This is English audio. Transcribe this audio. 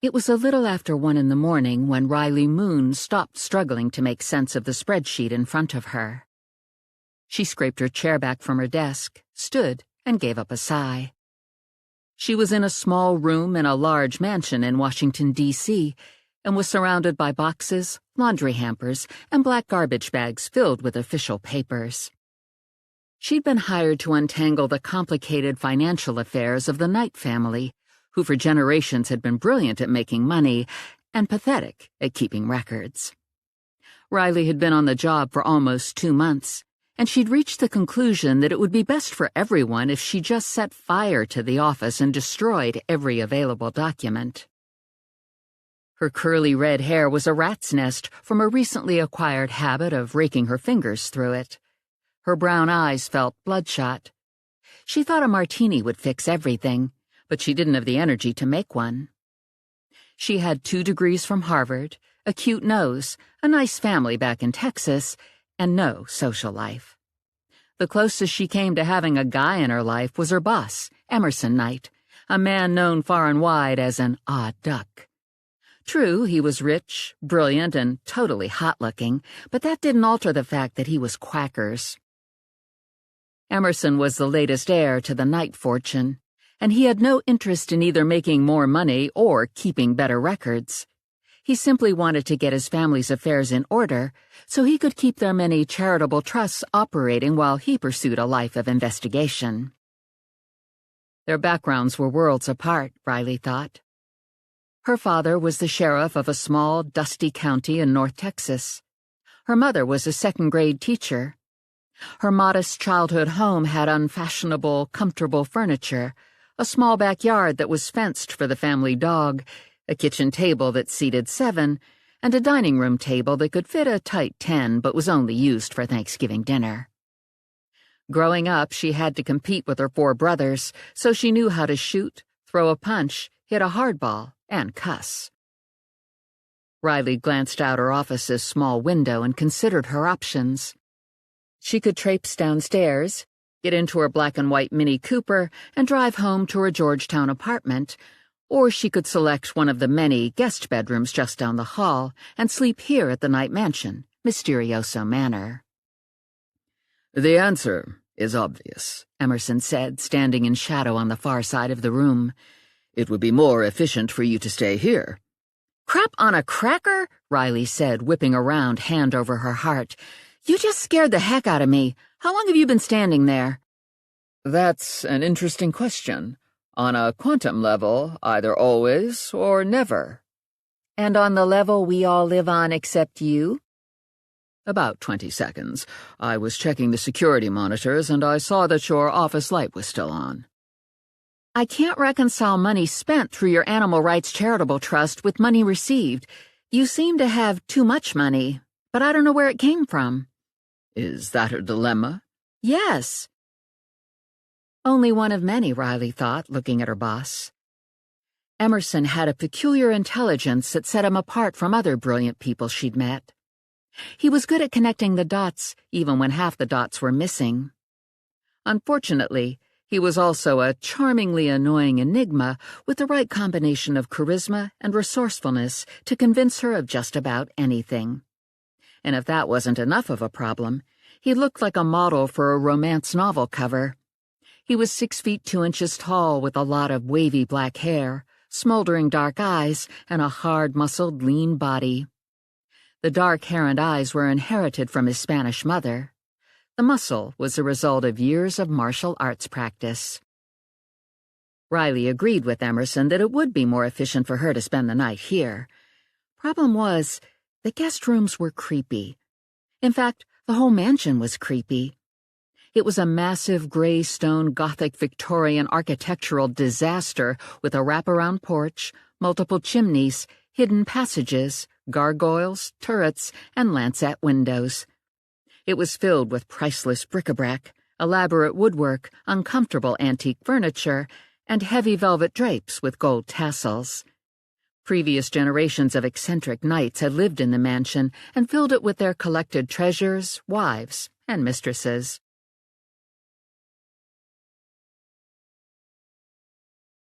It was a little after 1 in the morning when Riley Moon stopped struggling to make sense of the spreadsheet in front of her. She scraped her chair back from her desk, stood, and gave up a sigh. She was in a small room in a large mansion in Washington, D.C., and was surrounded by boxes, laundry hampers, and black garbage bags filled with official papers. She'd been hired to untangle the complicated financial affairs of the Knight family, who for generations had been brilliant at making money and pathetic at keeping records. Riley had been on the job for almost 2 months, and she'd reached the conclusion that it would be best for everyone if she just set fire to the office and destroyed every available document. Her curly red hair was a rat's nest from a recently acquired habit of raking her fingers through it. Her brown eyes felt bloodshot. She thought a martini would fix everything, but she didn't have the energy to make one. She had 2 degrees from Harvard, a cute nose, a nice family back in Texas, and no social life. The closest she came to having a guy in her life was her boss, Emerson Knight, a man known far and wide as an odd duck. True, he was rich, brilliant, and totally hot-looking, but that didn't alter the fact that he was quackers. Emerson was the latest heir to the Knight fortune, and he had no interest in either making more money or keeping better records. He simply wanted to get his family's affairs in order so he could keep their many charitable trusts operating while he pursued a life of investigation. Their backgrounds were worlds apart, Riley thought. Her father was the sheriff of a small, dusty county in North Texas. Her mother was a second-grade teacher. Her modest childhood home had unfashionable, comfortable furniture, a small backyard that was fenced for the family dog, a kitchen table that seated 7, and a dining room table that could fit a tight 10 but was only used for Thanksgiving dinner. Growing up, she had to compete with her 4 brothers, so she knew how to shoot, throw a punch, hit a hardball, and cuss. Riley glanced out her office's small window and considered her options. She could traipse downstairs, get into her black and white Mini Cooper, and drive home to her Georgetown apartment, or she could select one of the many guest bedrooms just down the hall and sleep here at the Knight Mansion, Mysterioso Manor. "The answer is obvious," Emerson said, standing in shadow on the far side of the room. "It would be more efficient for you to stay here." "Crap on a cracker?" Riley said, whipping around, hand over her heart. "You just scared the heck out of me. How long have you been standing there?" "That's an interesting question. On a quantum level, either always or never." "And on the level we all live on except you?" "About 20 seconds. I was checking the security monitors and I saw that your office light was still on." "I can't reconcile money spent through your animal rights charitable trust with money received. You seem to have too much money, but I don't know where it came from." "Is that a dilemma?" "Yes." Only one of many, Riley thought, looking at her boss. Emerson had a peculiar intelligence that set him apart from other brilliant people she'd met. He was good at connecting the dots, even when half the dots were missing. Unfortunately, he was also a charmingly annoying enigma with the right combination of charisma and resourcefulness to convince her of just about anything. And if that wasn't enough of a problem, he looked like a model for a romance novel cover. He was 6 feet 2 inches tall with a lot of wavy black hair, smoldering dark eyes, and a hard-muscled, lean body. The dark hair and eyes were inherited from his Spanish mother. The muscle was the result of years of martial arts practice. Riley agreed with Emerson that it would be more efficient for her to spend the night here. Problem was, the guest rooms were creepy. In fact, the whole mansion was creepy. It was a massive gray stone Gothic Victorian architectural disaster with a wraparound porch, multiple chimneys, hidden passages, gargoyles, turrets, and lancet windows. It was filled with priceless bric-a-brac, elaborate woodwork, uncomfortable antique furniture, and heavy velvet drapes with gold tassels. Previous generations of eccentric knights had lived in the mansion and filled it with their collected treasures, wives, and mistresses.